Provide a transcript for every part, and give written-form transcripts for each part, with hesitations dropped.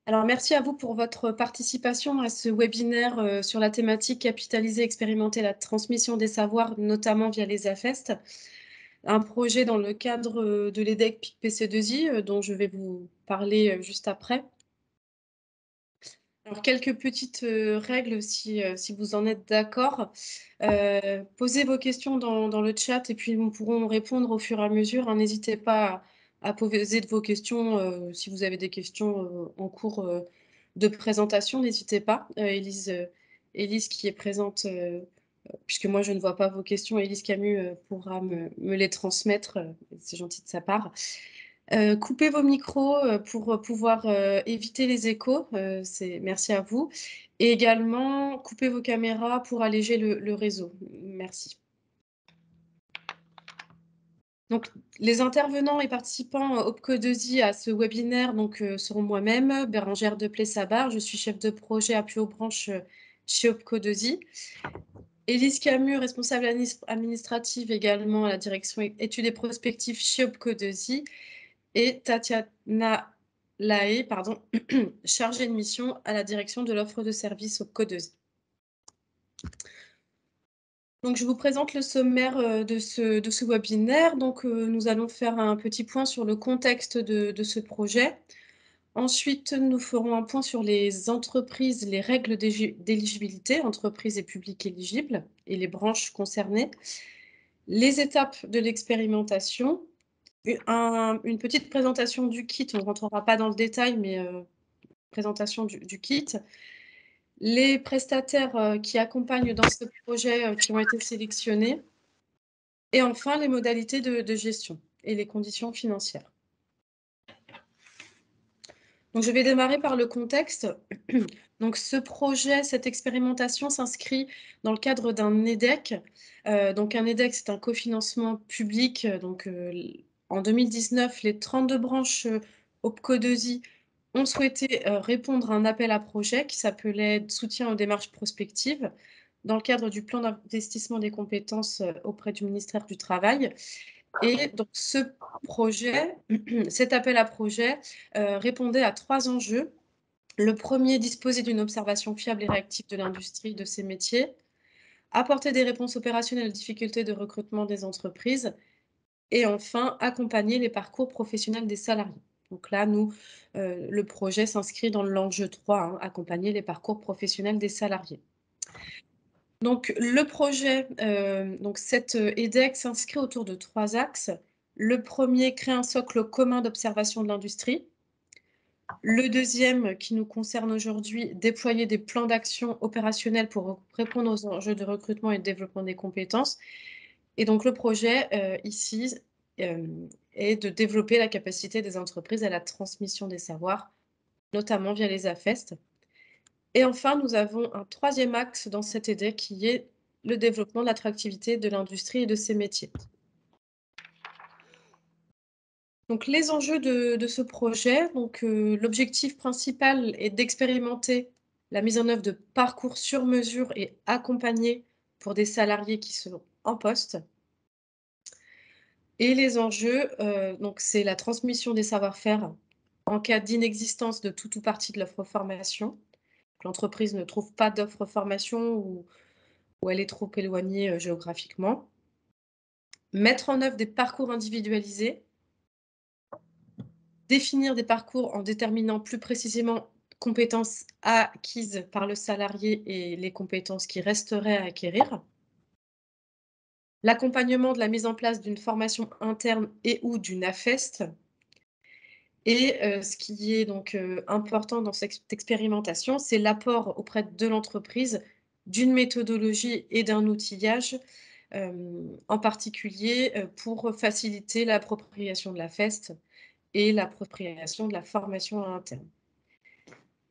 Alors, merci à vous pour votre participation à ce webinaire sur la thématique capitaliser, expérimenter la transmission des savoirs, notamment via les AFEST. Un projet dans le cadre de l'EDEC PIC PC2I, dont je vais vous parler juste après. Alors, quelques petites règles si vous en êtes d'accord. Posez vos questions dans le chat et puis nous pourrons répondre au fur et à mesure, hein. N'hésitez pas à poser de vos questions si vous avez des questions en cours de présentation, n'hésitez pas. Élise qui est présente, puisque moi je ne vois pas vos questions, Élise Camus pourra me les transmettre, c'est gentil de sa part. Coupez vos micros pour pouvoir éviter les échos, merci à vous. Et également, coupez vos caméras pour alléger le réseau. Merci. Donc, les intervenants et participants OPCO2I à ce webinaire seront moi-même, Bérangère Deplay-Sabar, je suis chef de projet appui aux branches chez OPCO2I. Élise Camus, responsable administrative également à la direction études et prospectives chez OPCO2I. Et Tatiana Lae, chargée de mission à la direction de l'offre de services OPCO2I. Donc, je vous présente le sommaire de ce webinaire. Nous allons faire un petit point sur le contexte de ce projet. Ensuite, nous ferons un point sur les entreprises, les règles d'éligibilité, entreprises et publics éligibles, et les branches concernées, les étapes de l'expérimentation, une petite présentation du kit, on ne rentrera pas dans le détail, mais présentation du kit, les prestataires qui accompagnent dans ce projet qui ont été sélectionnés, et enfin les modalités de gestion et les conditions financières. Donc, je vais démarrer par le contexte. Donc, ce projet, cette expérimentation s'inscrit dans le cadre d'un EDEC. Donc, un EDEC, c'est un cofinancement public. En 2019, les 32 branches OPCO2I ont souhaité répondre à un appel à projet qui s'appelait « Soutien aux démarches prospectives » dans le cadre du plan d'investissement des compétences auprès du ministère du Travail. Et donc, cet appel à projet répondait à 3 enjeux. Le premier, disposer d'une observation fiable et réactive de l'industrie, de ses métiers, apporter des réponses opérationnelles aux difficultés de recrutement des entreprises, et enfin, accompagner les parcours professionnels des salariés. Donc là, le projet s'inscrit dans l'enjeu 3, hein, accompagner les parcours professionnels des salariés. Donc, le projet, cette EDEC s'inscrit autour de 3 axes. Le premier, créer un socle commun d'observation de l'industrie. Le deuxième, qui nous concerne aujourd'hui, déployer des plans d'action opérationnels pour répondre aux enjeux de recrutement et de développement des compétences. Et donc, le projet, ici, est de développer la capacité des entreprises à la transmission des savoirs, notamment via les AFEST. Et enfin, nous avons un troisième axe dans cette EDEC qui est le développement de l'attractivité de l'industrie et de ses métiers. Donc, les enjeux de ce projet, l'objectif principal est d'expérimenter la mise en œuvre de parcours sur mesure et accompagnés pour des salariés qui sont en poste. Et les enjeux, c'est la transmission des savoir-faire en cas d'inexistence de tout ou partie de l'offre formation. L'entreprise ne trouve pas d'offre formation ou elle est trop éloignée géographiquement. Mettre en œuvre des parcours individualisés. Définir des parcours en déterminant plus précisément compétences acquises par le salarié et les compétences qui resteraient à acquérir. L'accompagnement de la mise en place d'une formation interne et ou d'une AFEST. Et ce qui est important dans cette expérimentation, c'est l'apport auprès de l'entreprise d'une méthodologie et d'un outillage, en particulier pour faciliter l'appropriation de l'AFEST et l'appropriation de la formation interne.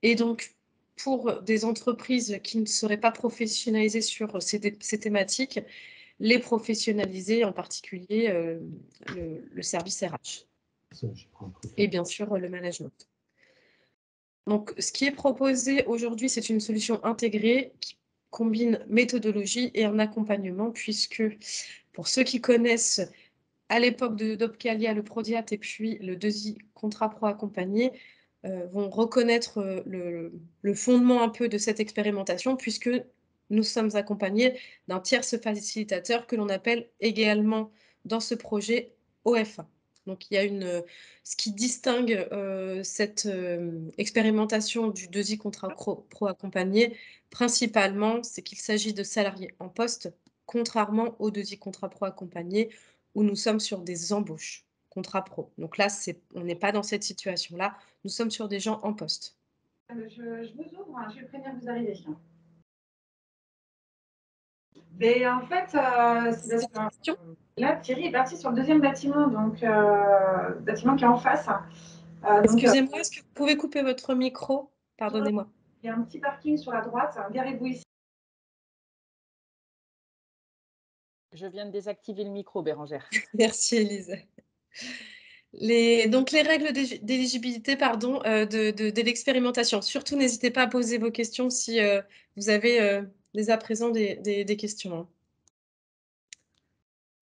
Et donc, pour des entreprises qui ne seraient pas professionnalisées sur ces thématiques, les professionnaliser, en particulier le service RH. Et bien sûr, le management. Donc, ce qui est proposé aujourd'hui, c'est une solution intégrée qui combine méthodologie et un accompagnement, puisque pour ceux qui connaissent, à l'époque d'Opcalia, le Prodiat et puis le 2i Contrat Pro accompagné, vont reconnaître, le fondement un peu de cette expérimentation puisque nous sommes accompagnés d'un tierce facilitateur que l'on appelle également dans ce projet OFA. Donc il y a ce qui distingue, cette, expérimentation du 2i contrat pro accompagné, principalement, c'est qu'il s'agit de salariés en poste, contrairement au 2i contrat pro accompagné où nous sommes sur des embauches, contrat pro. Donc là, on n'est pas dans cette situation-là, nous sommes sur des gens en poste. Je vous ouvre, hein, je vais prévenir que vous arrivez. Mais en fait, c'est Vous parce avez que des questions? là, Thierry est parti sur le deuxième bâtiment, donc bâtiment qui est en face. Donc, Excusez-moi, est-ce que vous pouvez couper votre micro? Pardonnez-moi. il y a un petit parking sur la droite. Garez-vous ici. Je viens de désactiver le micro, Bérangère. Merci Élise. Donc les règles d'éligibilité, pardon, de l'expérimentation. Surtout, n'hésitez pas à poser vos questions si, vous avez, dès à présent des questions, hein.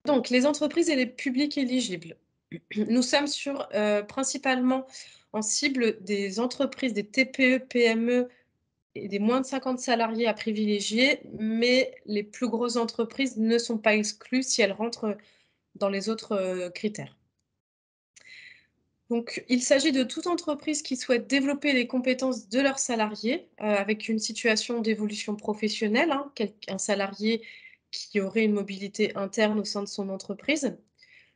Donc les entreprises et les publics éligibles. Nous sommes sur, principalement en cible des entreprises, des TPE, PME et des moins de 50 salariés à privilégier, mais les plus grosses entreprises ne sont pas exclues si elles rentrent dans les autres, critères. Donc, il s'agit de toute entreprise qui souhaite développer les compétences de leurs salariés, avec une situation d'évolution professionnelle, hein, un salarié qui aurait une mobilité interne au sein de son entreprise.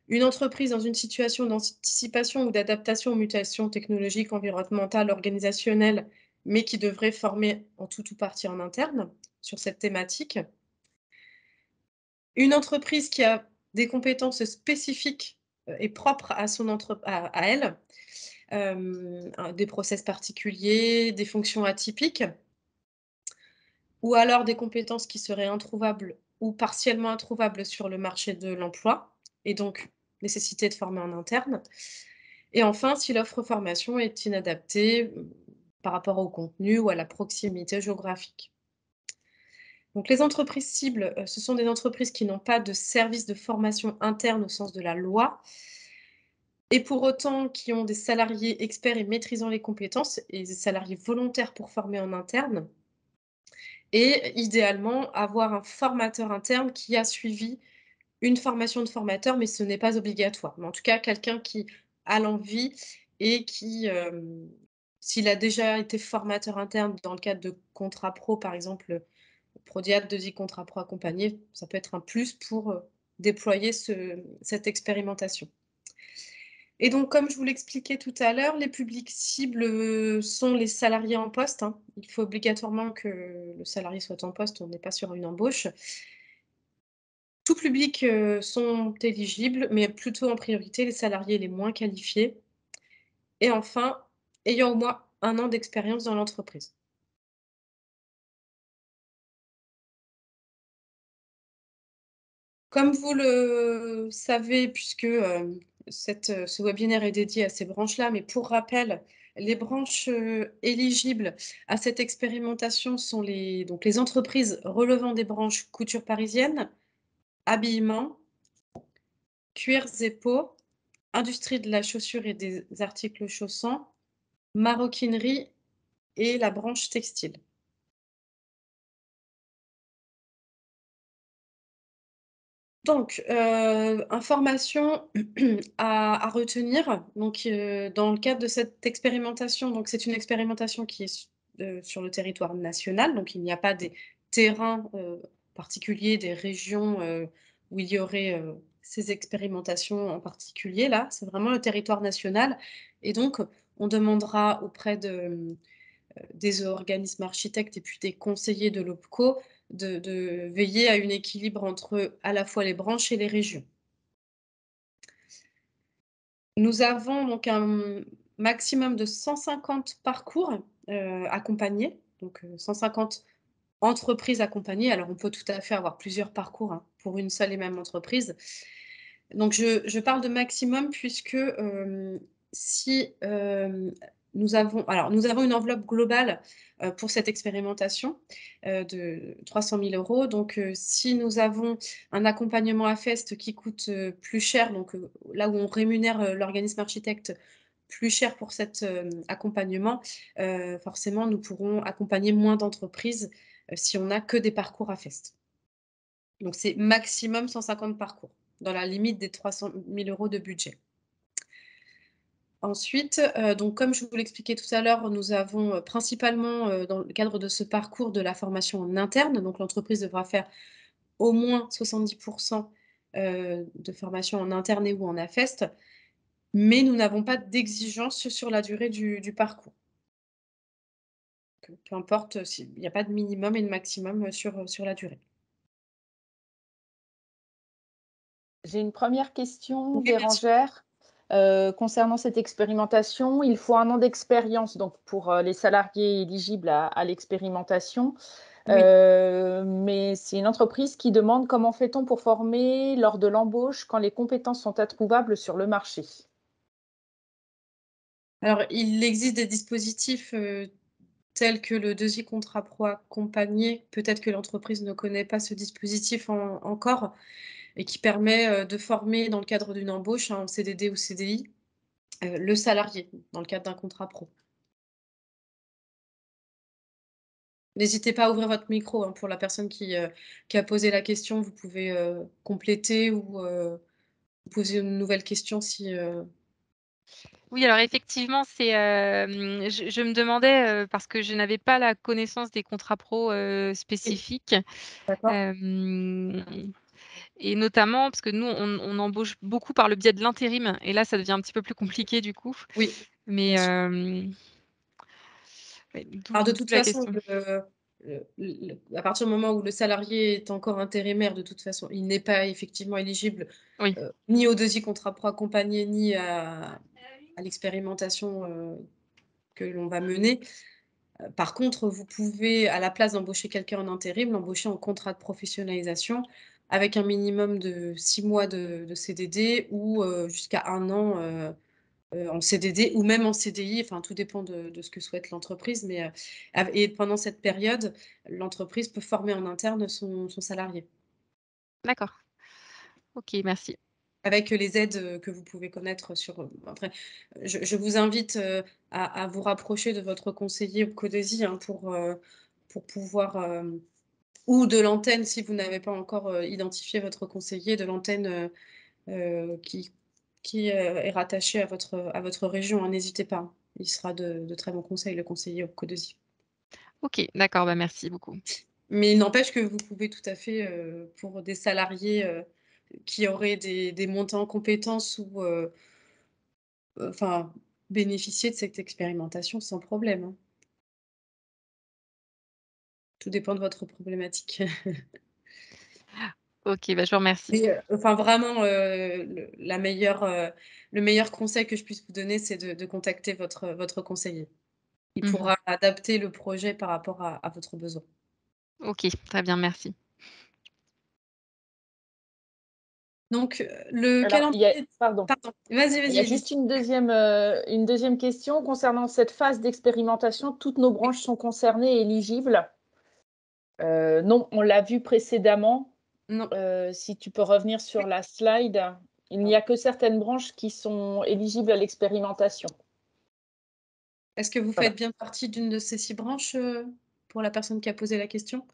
Une entreprise dans une situation d'anticipation ou d'adaptation aux mutations technologiques, environnementales, organisationnelles, mais qui devrait former en tout ou partie en interne sur cette thématique. Une entreprise qui a des compétences spécifiques, et propres à son à elle, des process particuliers, des fonctions atypiques ou alors des compétences qui seraient introuvables ou partiellement introuvables sur le marché de l'emploi et donc nécessiter de former en interne. Et enfin, si l'offre formation est inadaptée, par rapport au contenu ou à la proximité géographique. Donc les entreprises cibles, ce sont des entreprises qui n'ont pas de service de formation interne au sens de la loi et pour autant qui ont des salariés experts et maîtrisant les compétences et des salariés volontaires pour former en interne et idéalement avoir un formateur interne qui a suivi une formation de formateur, mais ce n'est pas obligatoire. Mais en tout cas, quelqu'un qui a l'envie et qui, s'il a déjà été formateur interne dans le cadre de contrats pro, par exemple, Prodial, 2i contrat pro accompagné, ça peut être un plus pour, déployer cette expérimentation. Et donc comme je vous l'expliquais tout à l'heure, les publics cibles, sont les salariés en poste, hein. Il faut obligatoirement que le salarié soit en poste, on n'est pas sur une embauche. Tout public, sont éligibles, mais plutôt en priorité les salariés les moins qualifiés et enfin, ayant au moins 1 an d'expérience dans l'entreprise. Comme vous le savez puisque, ce webinaire est dédié à ces branches-là, mais pour rappel, les branches, éligibles à cette expérimentation sont les entreprises relevant des branches couture parisienne, habillement, cuirs et peaux, industrie de la chaussure et des articles chaussants, maroquinerie et la branche textile. Donc, information à retenir, donc, dans le cadre de cette expérimentation, donc c'est une expérimentation qui est sur le territoire national, donc il n'y a pas des terrains, particuliers, des régions, où il y aurait, ces expérimentations en particulier là, c'est vraiment le territoire national et donc on demandera auprès des organismes architectes et puis des conseillers de l'OPCO de veiller à un équilibre entre, à la fois les branches et les régions. Nous avons donc un maximum de 150 parcours, accompagnés, donc 150 entreprises accompagnées. Alors on peut tout à fait avoir plusieurs parcours, hein, pour une seule et même entreprise. Donc je parle de maximum puisque, si, nous avons une enveloppe globale, pour cette expérimentation, de 300 000 €. Donc, si nous avons un accompagnement AFEST qui coûte, plus cher, donc, là où on rémunère, l'organisme architecte plus cher pour cet, accompagnement, forcément, nous pourrons accompagner moins d'entreprises, si on n'a que des parcours AFEST. Donc c'est maximum 150 parcours, dans la limite des 300 000 € de budget. Ensuite, donc comme je vous l'expliquais tout à l'heure, nous avons, principalement, dans le cadre de ce parcours, de la formation en interne. Donc l'entreprise devra faire au moins 70 de formation en interne et ou en AFEST, mais nous n'avons pas d'exigence sur la durée du parcours. Peu importe, s'il n'y a pas de minimum et de maximum, sur la durée. J'ai une première question, Oui, bien sûr. Bérangère. Concernant cette expérimentation, il faut 1 an d'expérience donc pour, les salariés éligibles à l'expérimentation. Oui. Mais c'est une entreprise qui demande: «Comment fait-on pour former lors de l'embauche quand les compétences sont introuvables sur le marché?» Alors, il existe des dispositifs, tels que le contrat pro accompagné. Peut-être que l'entreprise ne connaît pas ce dispositif encore et qui permet, de former dans le cadre d'une embauche, hein, en CDD ou CDI, le salarié, dans le cadre d'un contrat pro. N'hésitez pas à ouvrir votre micro, hein, pour la personne qui a posé la question. Vous pouvez, compléter ou, poser une nouvelle question si, Oui, alors effectivement, c'est, je me demandais, parce que je n'avais pas la connaissance des contrats pro, oui, spécifiques, d'accord? hem et notamment parce que nous, on embauche beaucoup par le biais de l'intérim et là, ça devient un petit peu plus compliqué du coup. Oui, Mais, bien sûr. ouais, Alors de d'où toute la façon, question. à partir du moment où le salarié est encore intérimaire, de toute façon, il n'est pas effectivement éligible, Oui, ni au contrat pro accompagné, ni à l'expérimentation, que l'on va mener. Par contre, vous pouvez, à la place d'embaucher quelqu'un en intérim, l'embaucher en contrat de professionnalisation avec un minimum de 6 mois de CDD ou, jusqu'à 1 an, en CDD ou même en CDI, enfin tout dépend de ce que souhaite l'entreprise, mais, et pendant cette période, l'entreprise peut former en interne son salarié, d'accord. OK, merci. avec les aides, que vous pouvez connaître sur, après, je vous invite, à vous rapprocher de votre conseiller ou codésie, hein, pour pouvoir, ou de l'antenne si vous n'avez pas encore, identifié votre conseiller, de l'antenne, qui est rattaché à votre région, hein, n'hésitez pas, hein. Il sera de très bons conseils, le conseiller au Codesi. OK, d'accord, bah, merci beaucoup. Mais il n'empêche que vous pouvez tout à fait, pour des salariés, qui auraient des montants en compétences ou, enfin, bénéficier de cette expérimentation sans problème, hein. Tout dépend de votre problématique. OK, bah, je vous remercie. Mais, enfin vraiment, le meilleur conseil que je puisse vous donner, c'est de contacter votre conseiller. Il Mmh. pourra adapter le projet par rapport à votre besoin. OK, très bien, merci. Donc, le Alors, calendrier, pardon, pardon, vas-y, il y a vas-y, juste allez-y. une deuxième question concernant cette phase d'expérimentation. Toutes nos Oui, branches sont concernées et éligibles? Non, on l'a vu précédemment. non, Si tu peux revenir oui, sur la slide, il n'y pardon. a que certaines branches qui sont éligibles à l'expérimentation. Est-ce que vous Voilà. faites bien partie d'une de ces 6 branches, pour la personne qui a posé la question?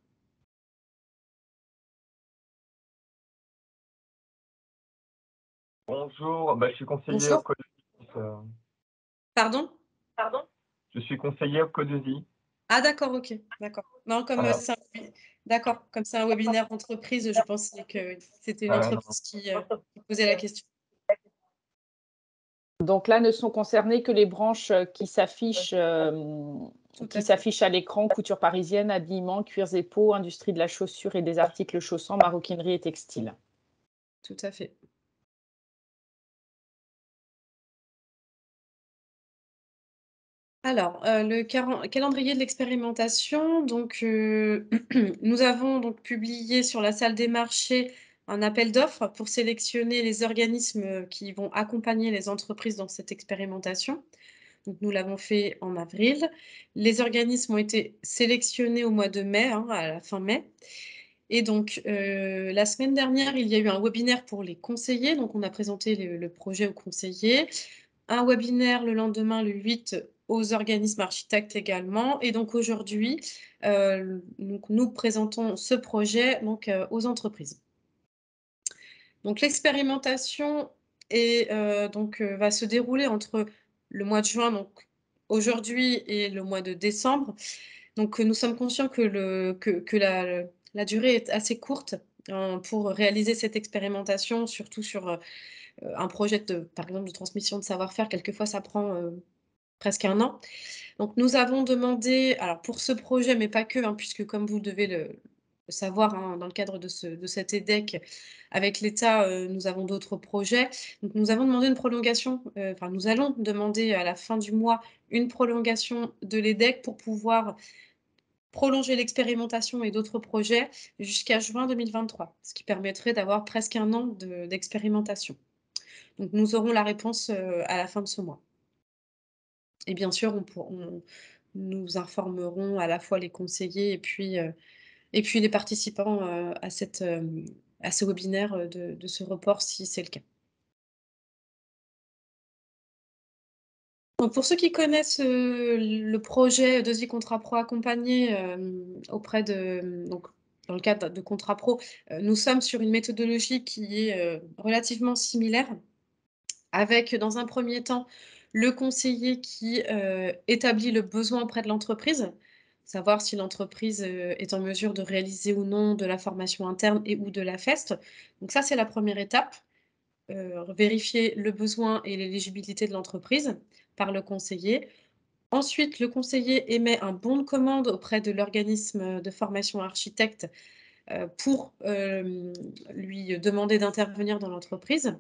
Bonjour, bah, je suis conseiller au Bonjour? Codesi. Pardon? Pardon? Je suis conseiller au Codesi. Ah d'accord, OK, d'accord. Non, comme, Voilà. c'est un d'accord, comme c'est un webinaire entreprise, je pensais que c'était une Non, entreprise qui posait la question. Donc là, ne sont concernées que les branches, Tout qui à fait, s'affichent à l'écran: couture parisienne, habillement, cuirs et peaux, industrie de la chaussure et des articles chaussants, maroquinerie et textile. tout à fait. Alors, le calendrier de l'expérimentation, donc, nous avons donc publié sur la salle des marchés un appel d'offres pour sélectionner les organismes, qui vont accompagner les entreprises dans cette expérimentation. Donc nous l'avons fait en avril. Les organismes ont été sélectionnés au mois de mai, hein, à la fin mai, et donc, la semaine dernière, il y a eu un webinaire pour les conseillers, donc on a présenté le projet aux conseillers. un webinaire le lendemain, le 8, aux organismes architectes également. Et donc aujourd'hui, nous présentons ce projet donc, aux entreprises. Donc l'expérimentation va se dérouler entre le mois de juin, donc aujourd'hui, et le mois de décembre. Donc nous sommes conscients que la durée est assez courte, pour réaliser cette expérimentation, surtout sur, un projet par exemple, de transmission de savoir-faire. Quelquefois, ça prend, presque 1 an. Donc nous avons demandé, alors pour ce projet, mais pas que, hein, puisque comme vous devez le savoir, hein, dans le cadre de cet EDEC, avec l'État, nous avons d'autres projets. Donc nous avons demandé une prolongation, enfin nous allons demander à la fin du mois une prolongation de l'EDEC pour pouvoir prolonger l'expérimentation et d'autres projets jusqu'à juin 2023, ce qui permettrait d'avoir presque 1 an d'expérimentation. Donc nous aurons la réponse, à la fin de ce mois. Et bien sûr, nous informerons à la fois les conseillers et puis les participants, à ce webinaire, de ce report si c'est le cas. Donc pour ceux qui connaissent, le projet Dosi Contrat Pro accompagné, auprès de, donc dans le cadre de Contrat Pro, nous sommes sur une méthodologie qui est, relativement similaire, avec dans un premier temps le conseiller qui, établit le besoin auprès de l'entreprise, savoir si l'entreprise, est en mesure de réaliser ou non de la formation interne et ou de la FEST. Donc ça, c'est la première étape, vérifier le besoin et l'éligibilité de l'entreprise par le conseiller. Ensuite, le conseiller émet un bon de commande auprès de l'organisme de formation architecte, pour, lui demander d'intervenir dans l'entreprise.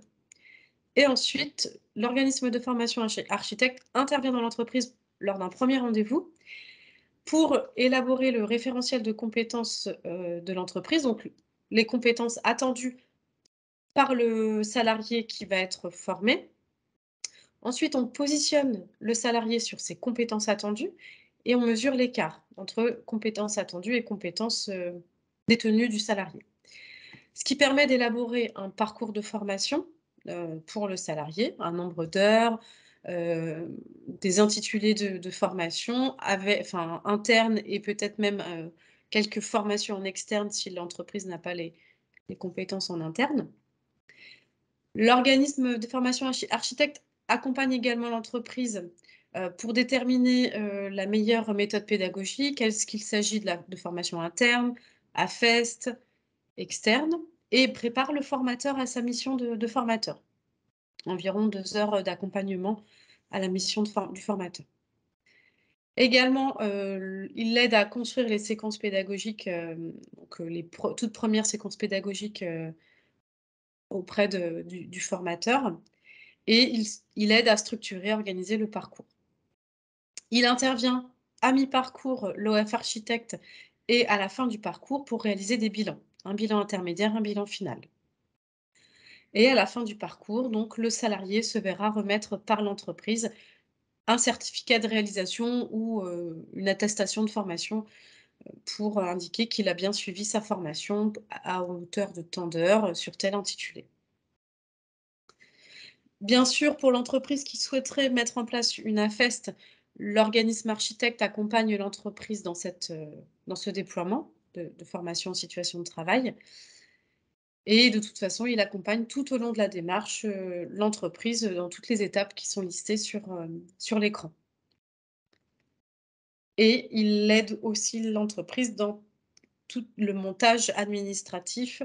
Et ensuite, l'organisme de formation architecte intervient dans l'entreprise lors d'un premier rendez-vous pour élaborer le référentiel de compétences, de l'entreprise, donc les compétences attendues par le salarié qui va être formé. Ensuite, on positionne le salarié sur ses compétences attendues et on mesure l'écart entre compétences attendues et compétences, détenues du salarié. Ce qui permet d'élaborer un parcours de formation, pour le salarié, un nombre d'heures, des intitulés de formation internes et peut-être même, quelques formations en externe si l'entreprise n'a pas les compétences en interne. L'organisme de formation architecte accompagne également l'entreprise, pour déterminer, la meilleure méthode pédagogique. Est-ce qu'il s'agit de formation interne, à FEST, externe, et prépare le formateur à sa mission de formateur. Environ 2 heures d'accompagnement à la mission du formateur. Également, il l'aide à construire les séquences pédagogiques, donc les toutes premières séquences pédagogiques, auprès du formateur, et il aide à structurer, organiser le parcours. Il intervient à mi-parcours, l'OF architecte, et à la fin du parcours pour réaliser des bilans. Un bilan intermédiaire, un bilan final. Et à la fin du parcours, donc, le salarié se verra remettre par l'entreprise un certificat de réalisation ou une attestation de formation, pour indiquer qu'il a bien suivi sa formation à hauteur de tant d'heures, sur tel intitulé. Bien sûr, pour l'entreprise qui souhaiterait mettre en place une AFEST, l'organisme architecte accompagne l'entreprise dans ce déploiement de formation en situation de travail. Et de toute façon, il accompagne tout au long de la démarche, l'entreprise, dans toutes les étapes qui sont listées sur l'écran. Et il aide aussi l'entreprise dans tout le montage administratif,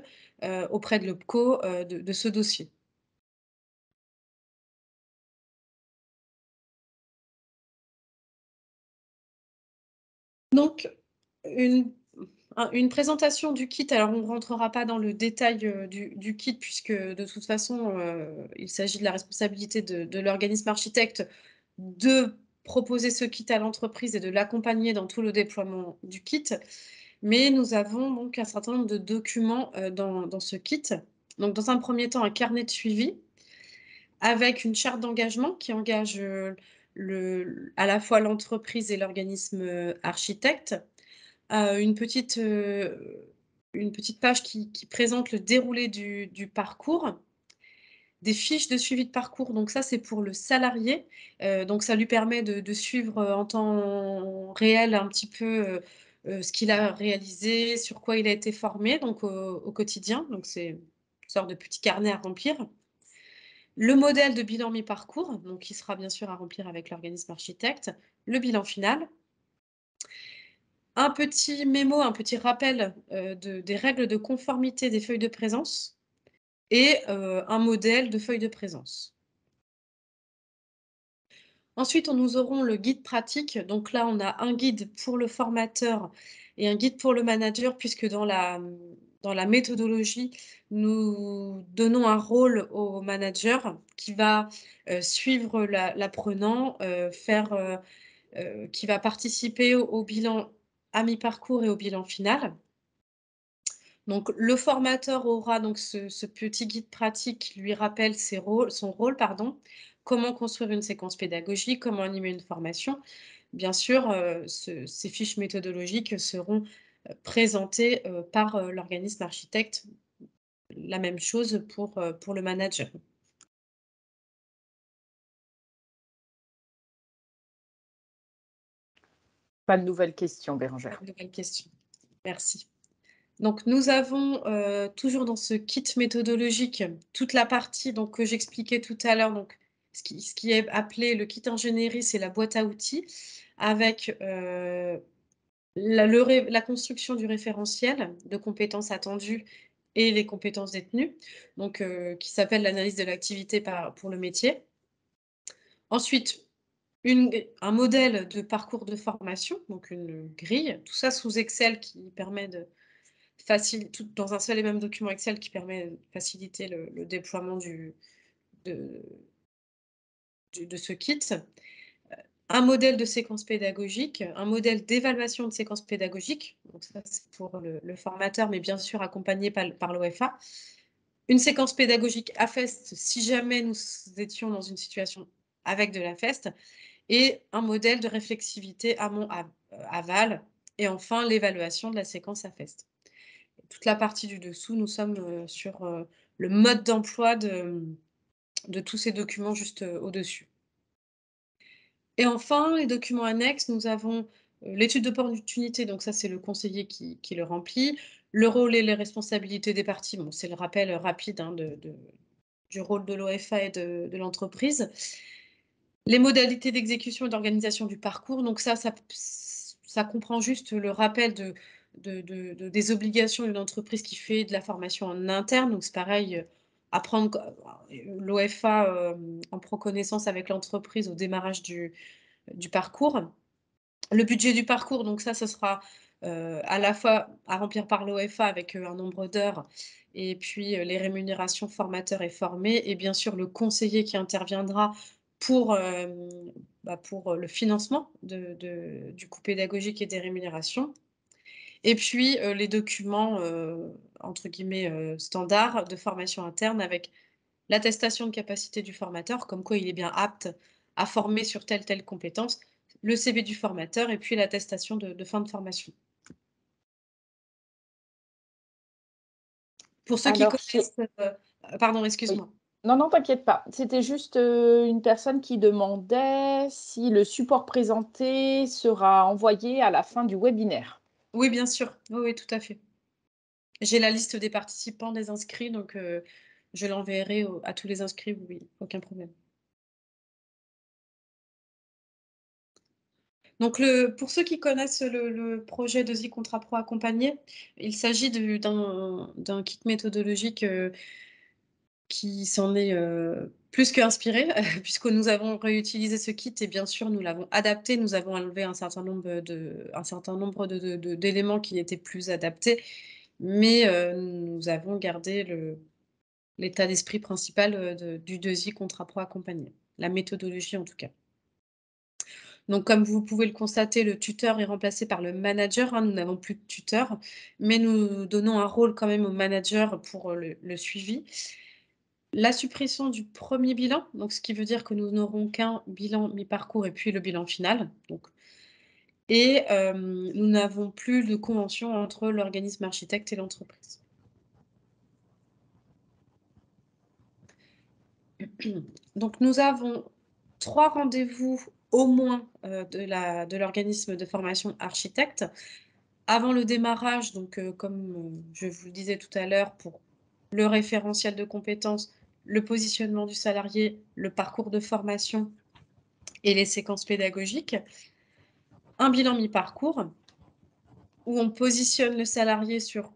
auprès de l'OPCO, de ce dossier. Donc une présentation du kit. Alors on ne rentrera pas dans le détail, du kit, puisque de toute façon, il s'agit de la responsabilité de l'organisme architecte de proposer ce kit à l'entreprise et de l'accompagner dans tout le déploiement du kit. Mais nous avons donc un certain nombre de documents, dans ce kit. Donc dans un premier temps, un carnet de suivi avec une charte d'engagement qui engage, à la fois l'entreprise et l'organisme, architecte. Une petite, une petite page qui présente le déroulé du parcours, des fiches de suivi de parcours. Donc ça, c'est pour le salarié. Donc ça lui permet de suivre, en temps réel un petit peu, ce qu'il a réalisé, sur quoi il a été formé, donc au quotidien. Donc c'est une sorte de petit carnet à remplir. Le modèle de bilan mi-parcours, donc qui sera bien sûr à remplir avec l'organisme architecte. Le bilan final. Un petit mémo, un petit rappel, des règles de conformité des feuilles de présence et un modèle de feuille de présence. Ensuite, nous aurons le guide pratique. Donc là, on a un guide pour le formateur et un guide pour le manager, puisque dans la méthodologie, nous donnons un rôle au manager qui va suivre l'apprenant, qui va participer au bilan à mi-parcours et au bilan final. Donc le formateur aura donc ce petit guide pratique qui lui rappelle son rôle, pardon. Comment construire une séquence pédagogique, comment animer une formation. Bien sûr, ces fiches méthodologiques seront présentées par l'organisme architecte. La même chose pour le manager. Pas de nouvelles questions, Bérangère. Nouvelle question. Merci. Donc nous avons toujours dans ce kit méthodologique toute la partie donc, que j'expliquais tout à l'heure, donc ce qui est appelé le kit ingénierie, c'est la boîte à outils avec la construction du référentiel de compétences attendues et les compétences détenues, donc qui s'appelle l'analyse de l'activité pour le métier. Ensuite, un modèle de parcours de formation, donc une grille, tout ça sous Excel qui permet de tout dans un seul et même document Excel qui permet de faciliter le déploiement de ce kit. Un modèle de séquence pédagogique, un modèle d'évaluation de séquence pédagogique, donc ça c'est pour le formateur, mais bien sûr accompagné par l'OFA. Une séquence pédagogique AFEST si jamais nous étions dans une situation avec de l'AFEST, et un modèle de réflexivité amont-aval, et enfin l'évaluation de la séquence AFEST. Toute la partie du dessous, nous sommes sur le mode d'emploi de tous ces documents juste au-dessus. Et enfin, les documents annexes, nous avons l'étude d'opportunité, donc ça c'est le conseiller qui le remplit. Le rôle et les responsabilités des parties, bon, c'est le rappel rapide hein, du rôle de l'OFA et de l'entreprise. Les modalités d'exécution et d'organisation du parcours, donc ça comprend juste le rappel des obligations d'une entreprise qui fait de la formation en interne. Donc c'est pareil, apprendre l'OFA en prend connaissance avec l'entreprise au démarrage du parcours. Le budget du parcours, donc ça sera à la fois à remplir par l'OFA avec un nombre d'heures et puis les rémunérations formateurs et formés, et bien sûr le conseiller qui interviendra pour le financement du coût pédagogique et des rémunérations. Et puis les documents entre guillemets standards de formation interne avec l'attestation de capacité du formateur, comme quoi il est bien apte à former sur telle compétence, le CV du formateur et puis l'attestation de fin de formation. Pour ceux qui Alors, connaissent, pardon, excuse-moi. Non, non, t'inquiète pas. C'était juste une personne qui demandait si le support présenté sera envoyé à la fin du webinaire. Oui, bien sûr. Oui, oui, tout à fait. J'ai la liste des participants, des inscrits, donc je l'enverrai à tous les inscrits, oui, aucun problème. Donc pour ceux qui connaissent le projet de The Contrat Pro accompagné, il s'agit d'un kit méthodologique qui s'en est plus qu'inspiré, puisque nous avons réutilisé ce kit et bien sûr nous l'avons adapté. Nous avons enlevé un certain nombre d'éléments qui n'étaient plus adaptés, mais nous avons gardé l'état d'esprit principal du DESI Contrat Pro accompagné, la méthodologie en tout cas. Donc comme vous pouvez le constater, le tuteur est remplacé par le manager, hein, nous n'avons plus de tuteur, mais nous donnons un rôle quand même au manager pour le suivi. La suppression du premier bilan, donc ce qui veut dire que nous n'aurons qu'un bilan mi-parcours et puis le bilan final. Et nous n'avons plus de convention entre l'organisme architecte et l'entreprise. Donc nous avons 3 rendez-vous au moins, de l'organisme de formation architecte avant le démarrage, donc comme, je vous le disais tout à l'heure, pour le référentiel de compétences, le positionnement du salarié, le parcours de formation et les séquences pédagogiques. Un bilan mi-parcours où on positionne le salarié sur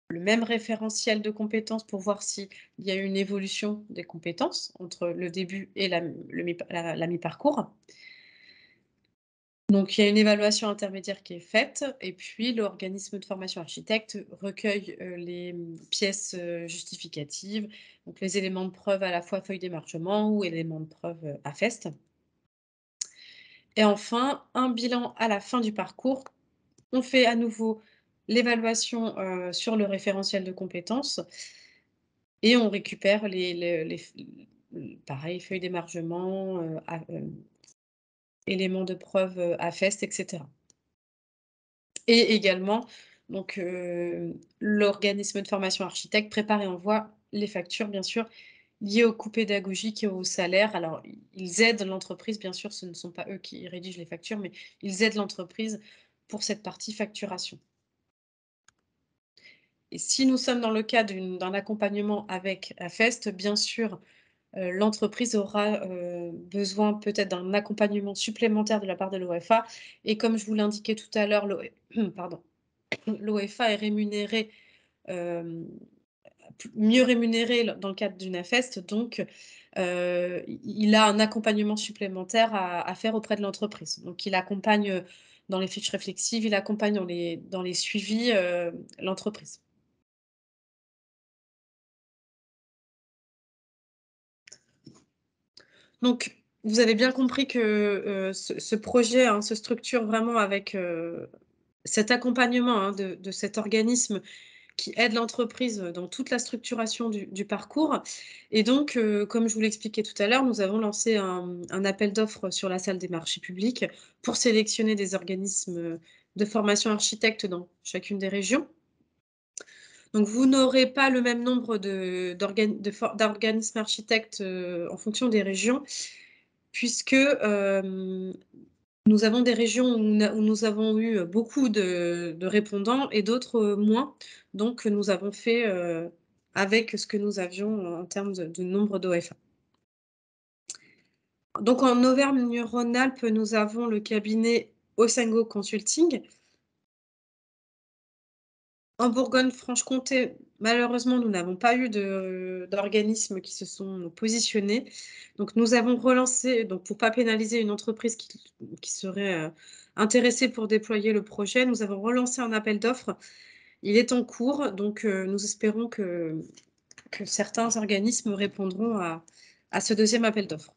le même référentiel de compétences pour voir s'il y a eu une évolution des compétences entre le début et la mi-parcours. Donc il y a une évaluation intermédiaire qui est faite et puis l'organisme de formation architecte recueille, les, pièces, justificatives, donc les éléments de preuve à la fois feuille d'émargement ou éléments de preuve, attest. Et enfin, un bilan à la fin du parcours. On fait à nouveau l'évaluation, sur le référentiel de compétences et on récupère pareil, feuilles d'émargement, éléments de preuve, attest et cetera. Et également, donc l'organisme de formation architecte prépare et envoie les factures, bien sûr, liées aux coûts pédagogiques et au salaire. Alors, ils aident l'entreprise, bien sûr, ce ne sont pas eux qui rédigent les factures, mais ils aident l'entreprise pour cette partie facturation. Et si nous sommes dans le cas d'un accompagnement avec AFEST, bien sûr, l'entreprise aura, besoin peut-être d'un accompagnement supplémentaire de la part de l'OFA et comme je vous l'indiquais tout à l'heure, l'OFA est rémunéré, mieux rémunéré dans le cadre d'une AFEST, donc il a un accompagnement supplémentaire à faire auprès de l'entreprise. Donc il accompagne, dans les fiches réflexives, il accompagne dans les suivis, l'entreprise. Donc vous avez bien compris que, ce projet, hein, se structure vraiment avec, cet accompagnement, hein, de cet organisme qui aide l'entreprise, dans toute la structuration du parcours et donc comme je vous l'expliquais tout à l'heure, nous avons lancé un appel d'offres sur la salle des marchés publics pour sélectionner des organismes, de formation architecte dans chacune des régions. Donc vous n'aurez pas le même nombre d'organismes architectes, en fonction des régions puisque, nous avons des régions où nous avons eu beaucoup de répondants et d'autres, moins. Donc nous avons fait, avec ce que nous avions en termes de nombre d'OFA. Donc en Auvergne-Rhône-Alpes, nous avons le cabinet Osengo Consulting. En Bourgogne-Franche-Comté, malheureusement, nous n'avons pas eu d'organismes qui se sont positionnés. Donc nous avons relancé, donc pour pas pénaliser une entreprise qui serait, intéressée pour déployer le projet, nous avons relancé un appel d'offres. Il est en cours, donc nous espérons que certains organismes répondront à ce deuxième appel d'offres.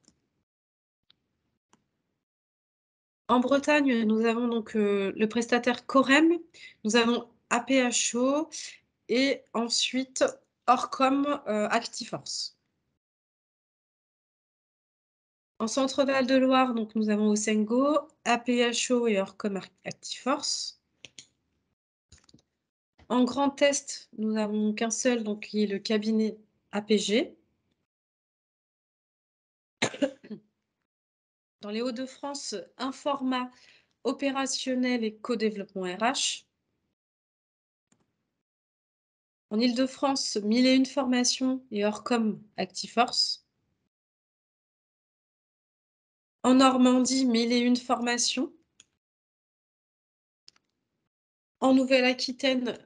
En Bretagne, nous avons donc, le prestataire Corem, nous avons APHO et ensuite Orcom, Actiforce. En Centre-Val de Loire, donc nous avons Osengo, APHO et Orcom Actiforce. En Grand Est, nous n'avons qu'un seul, donc qui est le cabinet APG. Dans les Hauts-de-France, Informa, Opérationnel et Co-développement RH. En Île-de-France, 1001 formations et Orcom Actiforce. En Normandie, 1001 formations. En Nouvelle-Aquitaine,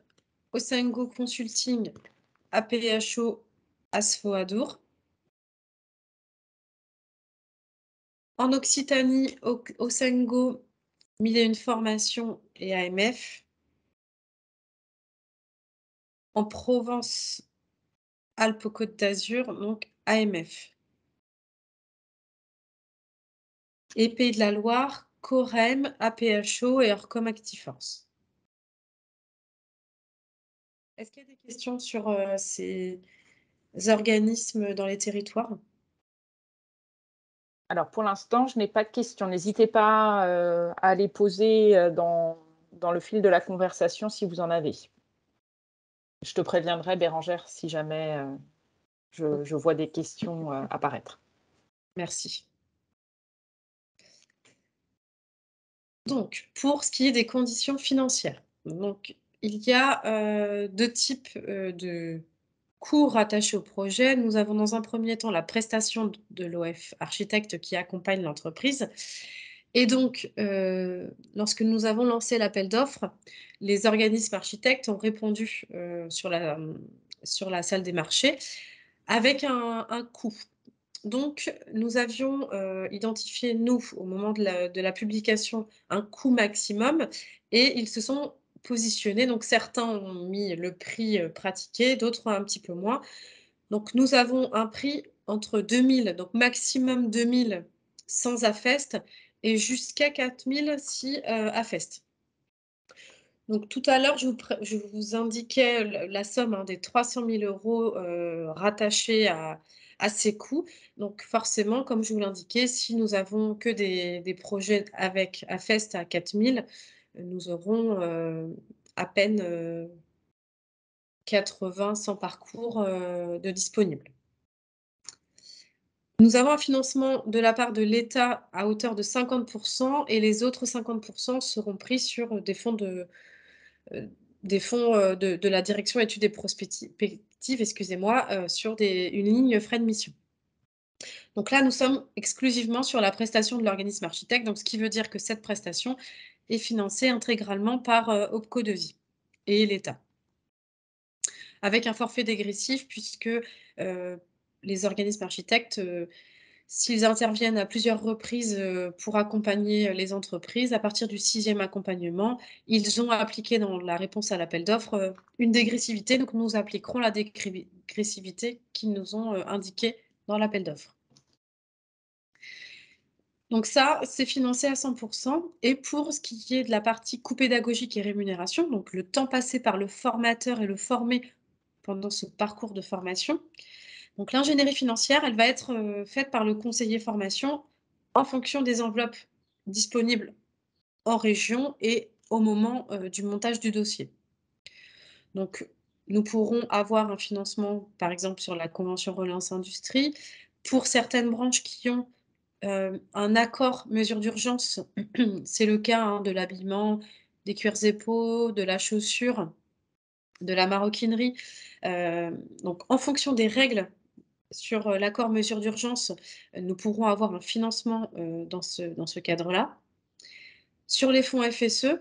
Osengo Consulting, APHO, Asfo Adour. En Occitanie, Osengo, 1001 formations et AMF. En Provence, Alpes-Côte d'Azur, donc AMF. Et Pays de la Loire, Corem, APHO et Orcom Actiforce. Est-ce qu'il y a des questions sur ces organismes dans les territoires? Alors pour l'instant, je n'ai pas de questions. N'hésitez pas, à les poser, dans le fil de la conversation si vous en avez. Je te préviendrai Bérangère si jamais, Je vois des questions apparaître. Merci. Donc, pour ce qui est des conditions financières, donc il y a 2 types, de coûts rattachés au projet. Nous avons dans un premier temps la prestation de l'OF architecte qui accompagne l'entreprise et donc, lorsque nous avons lancé l'appel d'offres, les organismes architectes ont répondu, sur la salle des marchés avec un coût. Donc nous avions, identifié, nous, au moment de la publication, un coût maximum et ils se sont positionnés. Donc certains ont mis le prix, pratiqué, d'autres un petit peu moins. Donc nous avons un prix entre 2 000, donc maximum 2 000 sans AFEST et jusqu'à 4 000 si, AFEST. Donc tout à l'heure, je vous indiquais la somme, hein, des 300 000 € rattachés à ces coûts. Donc forcément, comme je vous l'indiquais, si nous avons que des projets avec AFEST à 4 000, nous aurons, à peine, 80-100 parcours, de disponibles. Nous avons un financement de la part de l'État à hauteur de 50 et les autres 50 seront pris sur heu, des fonds, de la direction études et prospectives, excusez-moi, sur une ligne frais de mission. Donc là, nous sommes exclusivement sur la prestation de l'organisme architecte, donc ce qui veut dire que cette prestation est financée intégralement par, Opco Devis et l'État. Avec un forfait dégressif puisque, les organismes architectes, s'ils interviennent à plusieurs reprises, pour accompagner, les entreprises, à partir du 6e accompagnement, ils ont appliqué dans la réponse à l'appel d'offres, une dégressivité. Donc nous appliquerons la dégressivité qu'ils nous ont, indiquée dans l'appel d'offres. Donc ça, c'est financé à 100 et pour ce qui est de la partie coût pédagogique et rémunération, donc le temps passé par le formateur et le formé pendant ce parcours de formation, donc l'ingénierie financière, elle va être, faite par le conseiller formation en fonction des enveloppes disponibles en région et au moment, du montage du dossier. Donc nous pourrons avoir un financement, par exemple, sur la convention Relance Industrie. Pour certaines branches qui ont, un accord mesure d'urgence, c'est le cas, hein, de l'habillement, des cuirs et peaux, de la chaussure, de la maroquinerie. Donc en fonction des règles sur, l'accord mesure d'urgence, nous pourrons avoir un financement, dans ce cadre-là. Sur les fonds FSE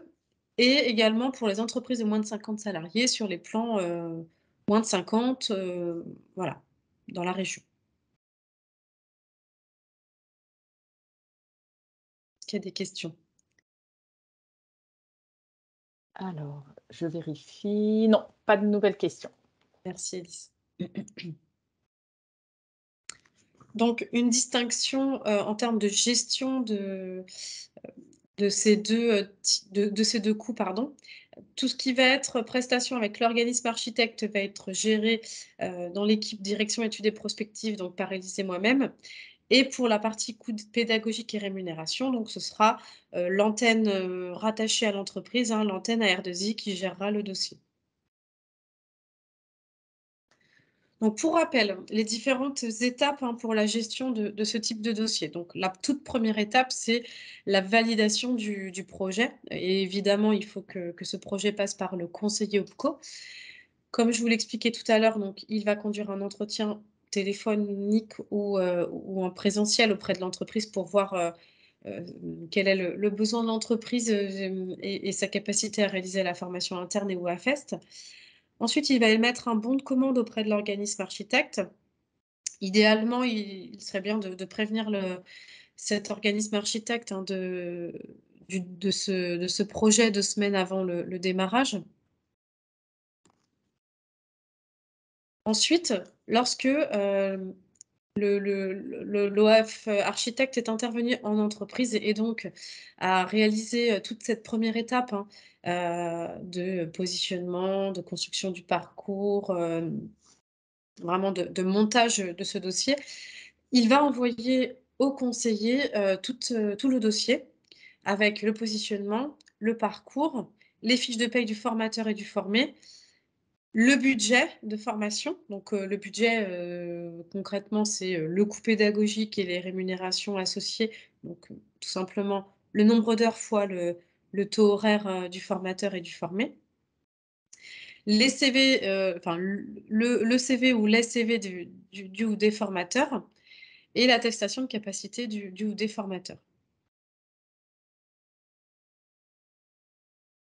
et également pour les entreprises de moins de 50 salariés sur les plans, moins de 50, voilà, dans la région. Est-ce qu'il y a des questions? Alors, je vérifie. Non, pas de nouvelles questions. Merci Elise. Donc une distinction, en termes de gestion de ces 2 de ces 2 coûts, pardon. Tout ce qui va être prestation avec l'organisme architecte va être géré, dans l'équipe direction études et prospectives, donc par Élise et moi-même. Et pour la partie coûts pédagogique et rémunération, donc ce sera, l'antenne, rattachée à l'entreprise, hein, l'antenne AR2I qui gérera le dossier. Donc pour rappel, les différentes étapes, hein, pour la gestion de ce type de dossier. Donc la toute première étape, c'est la validation du projet et évidemment, il faut que ce projet passe par le conseiller OPCO. Comme je vous l'expliquais tout à l'heure, donc il va conduire un entretien téléphonique ou en présentiel auprès de l'entreprise pour voir, quel est le besoin de l'entreprise, et sa capacité à réaliser la formation interne et ou AFEST. Ensuite, il va émettre un bon de commande auprès de l'organisme architecte. Idéalement, il serait bien de prévenir cet organisme architecte, hein, de ce projet 2 semaines avant le démarrage. Ensuite, lorsque, l'OF architecte est intervenu en entreprise et donc a réalisé, toute cette première étape, hein, de positionnement, de construction du parcours, vraiment de montage, de ce dossier. Il va envoyer au conseiller, tout le dossier avec le positionnement, le parcours, les fiches de paye du formateur et du formé Le budget de formation, donc le budget, concrètement, c'est, le coût pédagogique et les rémunérations associées. Donc, tout simplement le nombre d'heures fois le taux horaire, du formateur et du formé. Les CV, enfin le CV ou les CV du ou des formateurs et l'attestation de capacité du ou des formateurs.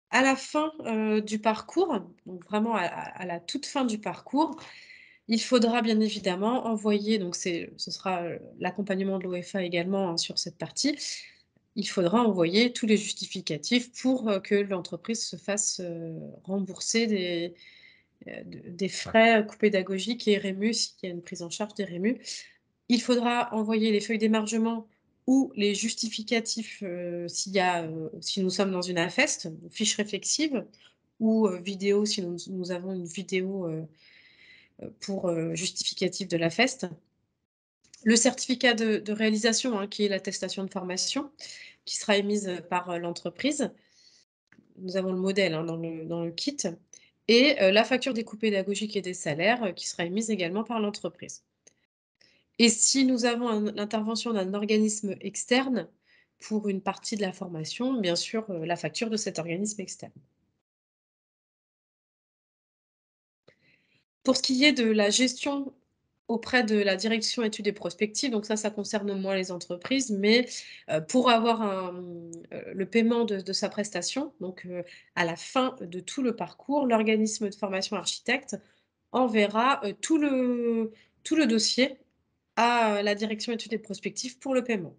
À la fin, du parcours, donc vraiment à la toute fin du parcours, il faudra bien évidemment envoyer, donc ce sera, l'accompagnement de l'OFA également, hein, sur cette partie. Il faudra envoyer tous les justificatifs pour, que l'entreprise se fasse, rembourser des frais, coûts pédagogiques et REMU, s'il y a une prise en charge des REMU. Il faudra envoyer les feuilles d'émargement ou les justificatifs, si nous sommes dans une AFEST, fiche réflexive ou, vidéo si nous avons une vidéo, pour, justificatif de la FEST. Le certificat de réalisation, hein, qui est l'attestation de formation, qui sera émise, par, l'entreprise. Nous avons le modèle, hein, dans le kit et la facture des coûts pédagogiques et des salaires, qui sera émise également par l'entreprise. Et si nous avons l'intervention d'un organisme externe pour une partie de la formation, bien sûr, la facture de cet organisme externe. Pour ce qui est de la gestion auprès de la direction études et prospectives, donc ça concerne moins les entreprises, mais pour avoir le paiement de sa prestation, donc à la fin de tout le parcours, l'organisme de formation architecte enverra tout le dossier à la direction études et prospectives pour le paiement.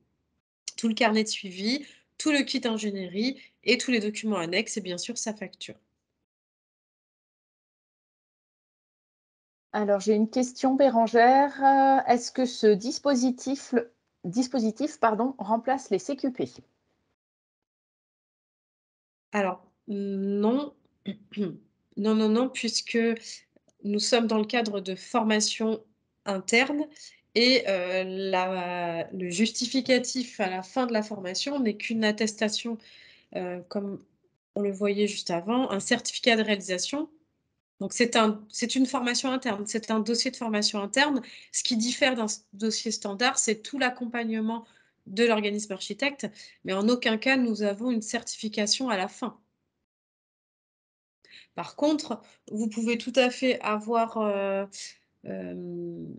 Tout le carnet de suivi, tout le kit ingénierie et tous les documents annexes et bien sûr sa facture. Alors, j'ai une question, Bérangère. Est-ce que ce dispositif, pardon, remplace les CQP? Alors non, non, non, non, puisque nous sommes dans le cadre de formation interne et le justificatif à la fin de la formation n'est qu'une attestation, comme on le voyait juste avant, un certificat de réalisation. Donc c'est une formation interne, c'est un dossier de formation interne. Ce qui diffère d'un dossier standard, c'est tout l'accompagnement de l'organisme architecte, mais en aucun cas nous avons une certification à la fin. Par contre, vous pouvez tout à fait avoir, hem,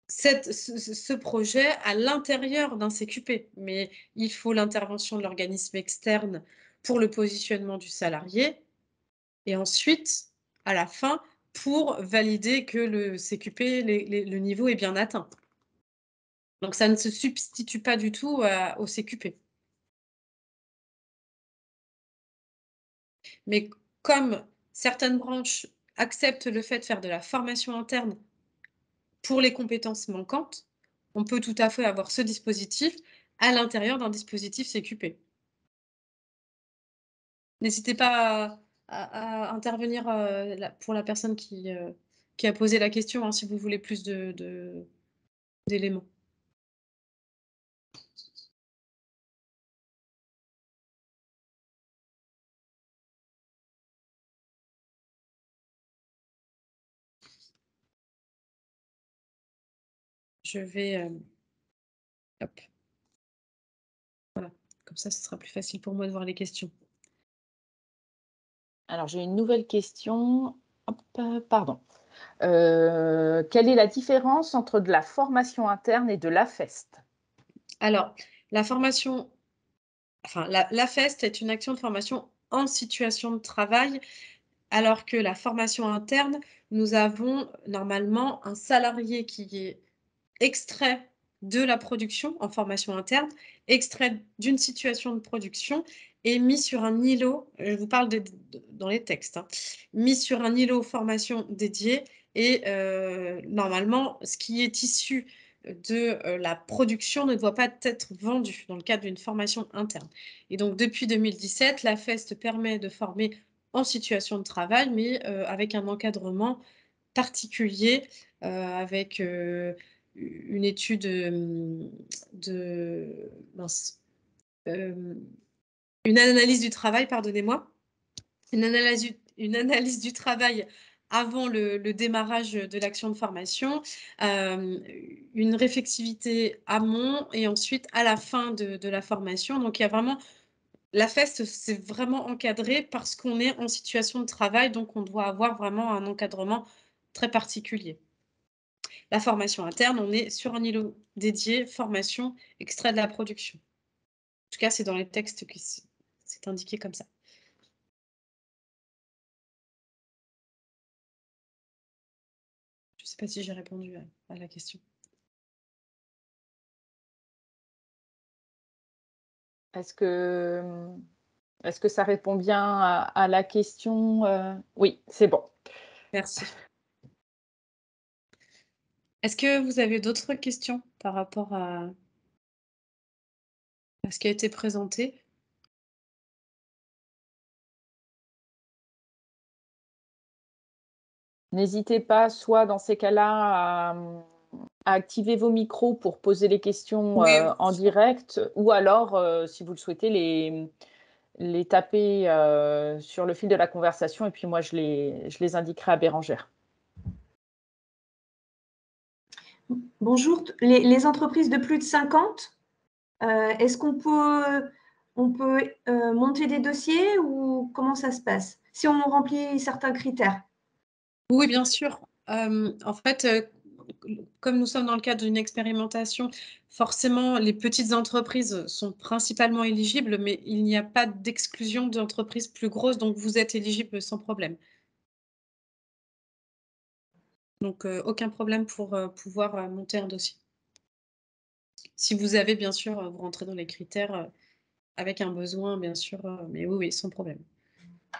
ce projet à l'intérieur d'un CQP, mais il faut l'intervention de l'organisme externe pour le positionnement du salarié et ensuite, à la fin, pour valider que le CQP, le niveau est bien atteint. Donc ça ne se substitue pas du tout au CQP. Mais comme certaines branches acceptent le fait de faire de la formation interne pour les compétences manquantes, on peut tout à fait avoir ce dispositif à l'intérieur d'un dispositif CQP. N'hésitez pas à intervenir, pour la personne qui a posé la question, hein, si vous voulez plus d'éléments. Je vais, hop, voilà, comme ça, ce sera plus facile pour moi de voir les questions. Alors, j'ai une nouvelle question. Hop, pardon. Quelle est la différence entre de la formation interne et de l'AFEST? Alors, la formation enfin, la FEST est une action de formation en situation de travail, alors que la formation interne, nous avons normalement un salarié qui est extrait de la production en formation interne, extrait d'une situation de production et mis sur un îlot, je vous parle dans les textes, hein, mis sur un îlot formation dédié et normalement, ce qui est issu de, la production ne doit pas être vendu dans le cadre d'une formation interne et donc depuis 2017, la FEST permet de former en situation de travail mais avec un encadrement particulier, avec, une étude, hem, une analyse du travail, pardonnez-moi. Une analyse du travail avant le démarrage de l'action de formation, une réflexivité amont et ensuite à la fin de la formation. Donc il y a vraiment la FEST, c'est vraiment encadré parce qu'on est en situation de travail, donc on doit avoir vraiment un encadrement très particulier. La formation interne, on est sur un îlot dédié, formation, extrait de la production. En tout cas, c'est dans les textes que c'est indiqué comme ça. Je ne sais pas si j'ai répondu à la question. Est-ce que ça répond bien à la question? Oui, c'est bon. Merci. Est-ce que vous avez d'autres questions par rapport à ce qui a été présenté? N'hésitez pas, soit dans ces cas-là, à activer vos micros pour poser les questions Oui, en direct, ou alors, si vous le souhaitez, les taper sur le fil de la conversation, et puis moi, je les indiquerai à Bérangère. Bonjour, les entreprises de plus de 50, est-ce qu'on peut monter des dossiers ou comment ça se passe? Si on remplit certains critères. Oui, bien sûr. En fait, comme nous sommes dans le cadre d'une expérimentation, forcément, les petites entreprises sont principalement éligibles, mais il n'y a pas d'exclusion d'entreprises plus grosses, donc vous êtes éligible sans problème. Donc, aucun problème pour pouvoir monter un dossier. Si vous avez, bien sûr, vous rentrez dans les critères avec un besoin, bien sûr, mais oui, oui, sans problème.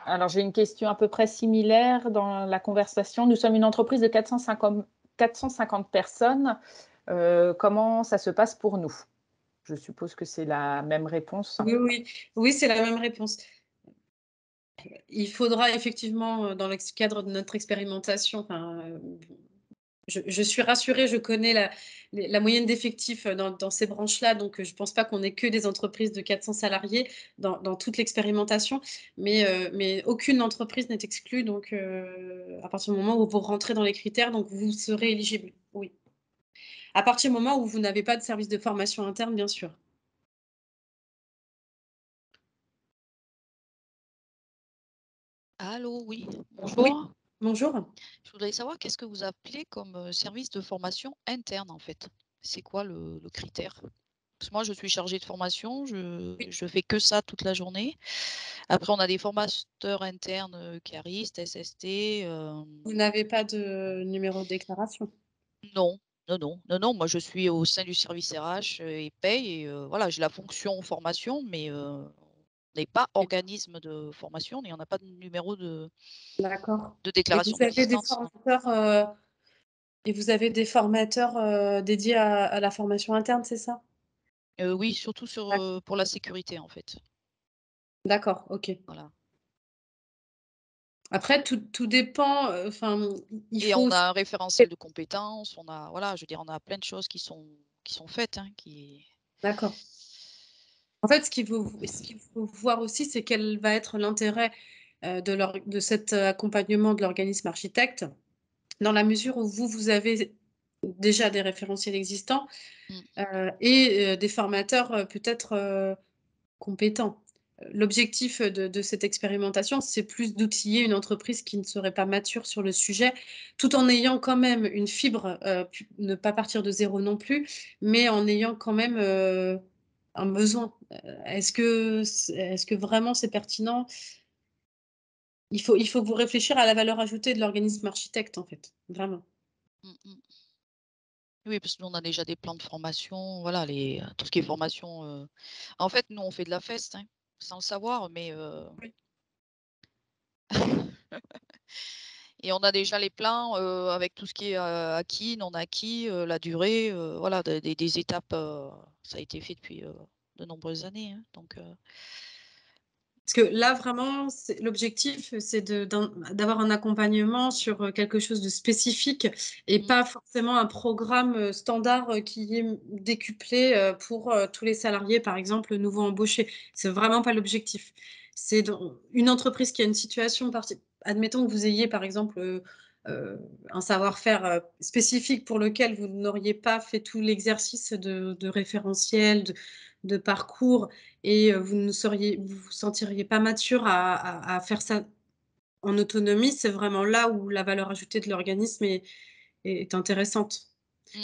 Alors, j'ai une question à peu près similaire dans la conversation. Nous sommes une entreprise de 450 personnes. Comment ça se passe pour nous? Je suppose que c'est la même réponse. Oui, oui. Oui, c'est la même réponse. Il faudra effectivement, dans le cadre de notre expérimentation, enfin, je suis rassurée, je connais la moyenne d'effectifs dans ces branches-là, donc je ne pense pas qu'on ait que des entreprises de 400 salariés dans toute l'expérimentation, mais aucune entreprise n'est exclue, donc à partir du moment où vous rentrez dans les critères, donc vous serez éligible, oui. À partir du moment où vous n'avez pas de service de formation interne, bien sûr. Allô, oui, Oui, bonjour. bonjour. Je voudrais savoir qu'est-ce que vous appelez comme service de formation interne en fait? C'est quoi le critère? Parce que moi, je suis chargée de formation, Oui, je fais que ça toute la journée. Après, on a des formateurs internes qui arrivent, SST. vous n'avez pas de numéro de déclaration? Non, non, non, non, non, moi je suis au sein du service RH et paye, et voilà, j'ai la fonction formation, mais on n'est pas organisme de formation et on n'a pas de numéro D'accord. de Et déclaration vous avez des d'existence, non. formateurs, dédiés à la formation interne, c'est ça? Oui, surtout sur, D'ac pour la sécurité, en fait. d'accord, OK. Voilà, Après tout dépend, enfin, il et faut on aussi a un référentiel de compétences, on a voilà, je veux dire, on a plein de choses qui sont faites, hein, qui d'accord. En fait, ce qu'il faut voir aussi, c'est quel va être l'intérêt, de cet accompagnement de l'organisme architecte, dans la mesure où vous avez déjà des référentiels existants, mmh, et des formateurs, peut-être, compétents. L'objectif de cette expérimentation, c'est plus d'outiller une entreprise qui ne serait pas mature sur le sujet, tout en ayant quand même une fibre, pu ne pas partir de zéro non plus, mais en ayant quand même, un besoin. Est-ce que vraiment c'est pertinent? Il faut vous réfléchir à la valeur ajoutée de l'organisme architecte, en fait, vraiment. mmh mh. Oui, parce que nous, on a déjà des plans de formation, voilà, tout ce qui est formation, en fait, nous, on fait de la feste, hein, sans le savoir, mais Oui. et on a déjà les plans, avec tout ce qui est, acquis, non acquis, la durée, voilà, des étapes, ça a été fait depuis, de nombreuses années, hein, donc Parce que là, vraiment, l'objectif, c'est d'avoir un accompagnement sur quelque chose de spécifique et mmh, pas forcément un programme standard qui est décuplé pour tous les salariés, par exemple, nouveaux embauchés. C'est vraiment pas l'objectif. C'est une entreprise qui a une situation admettons que vous ayez par exemple, un savoir-faire, spécifique pour lequel vous n'auriez pas fait tout l'exercice de référentiel, de parcours et vous vous sentiriez pas mature à faire ça en autonomie, c'est vraiment là où la valeur ajoutée de l'organisme est intéressante.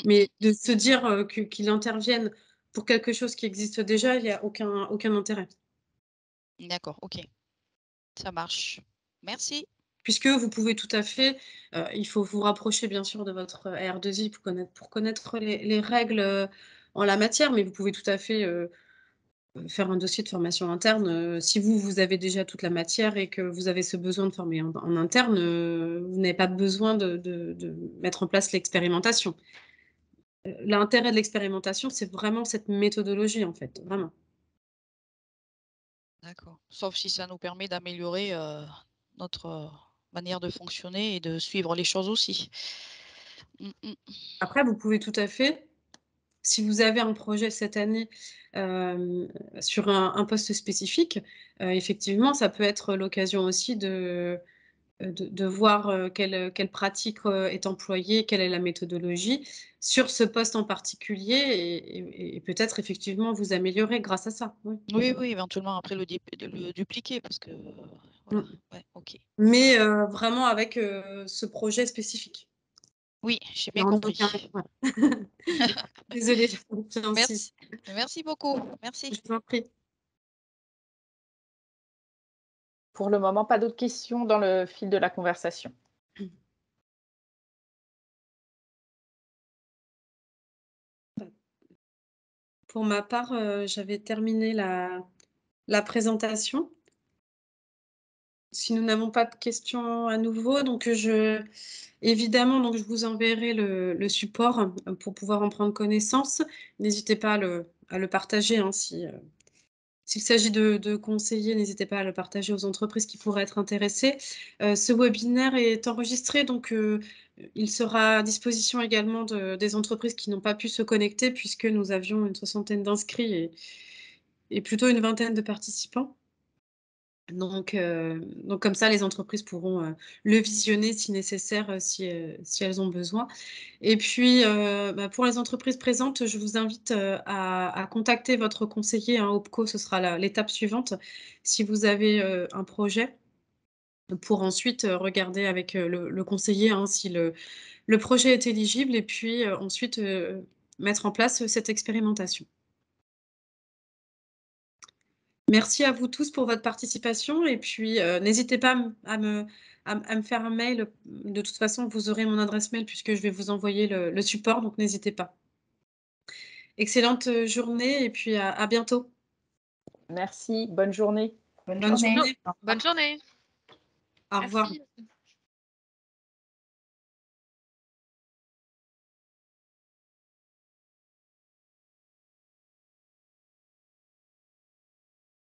Mais de se dire, qu'il intervienne pour quelque chose qui existe déjà, il y a aucun intérêt. D'accord, OK. Ça marche. Merci. Puisque vous pouvez tout à fait, il faut vous rapprocher bien sûr de votre R2I pour connaître les règles, en la matière, mais vous pouvez tout à fait, faire un dossier de formation interne, si vous avez déjà toute la matière et que vous avez ce besoin de former en interne, vous n'avez pas besoin de mettre en place l'expérimentation. L'intérêt de l'expérimentation, c'est vraiment cette méthodologie en fait, vraiment. D'accord. Sauf si ça nous permet d'améliorer, notre, manière de fonctionner et de suivre les choses aussi. Mmh mh. Après vous pouvez tout à fait, si vous avez un projet cette année, sur un poste spécifique, effectivement, ça peut être l'occasion aussi de voir, quelle pratique, est employée, quelle est la méthodologie sur ce poste en particulier et peut-être effectivement vous améliorer grâce à ça, oui. Oui, oui, éventuellement après le dupliquer parce que, voilà, Mmh. ouais, OK. Mais vraiment avec, ce projet spécifique Oui, j'ai et bien en aucun compris. voilà. Désolée, j'insiste. Merci beaucoup. Merci. Je vous en prie. Pour le moment, pas d'autres questions dans le fil de la conversation. Pour ma part, j'avais terminé la présentation. Si nous n'avons pas de questions à nouveau, donc évidemment, donc je vous enverrai le support, pour pouvoir en prendre connaissance. N'hésitez pas à le partager, hein, s'il s'agit de conseillers, n'hésitez pas à le partager aux entreprises qui pourraient être intéressées. Ce webinaire est enregistré, donc il sera à disposition également des entreprises qui n'ont pas pu se connecter puisque nous avions une 60aine d'inscrits et plutôt une 20aine de participants. Donc comme ça, les entreprises pourront, le visionner si nécessaire, si elles ont besoin. Et puis, pour les entreprises présentes, je vous invite, à contacter votre conseiller, hein, OPCO, ce sera l'étape suivante. Si vous avez, un projet, pour ensuite, regarder avec, le conseiller, hein, si le projet est éligible et puis, ensuite, mettre en place, cette expérimentation. Merci à vous tous pour votre participation et puis, n'hésitez pas à me faire un mail. De toute façon, vous aurez mon adresse mail puisque je vais vous envoyer le support, donc n'hésitez pas. Excellente, journée et puis à bientôt. Merci, bonne journée. Bonne Bonne journée. journée. Bonne journée. Au revoir. Merci.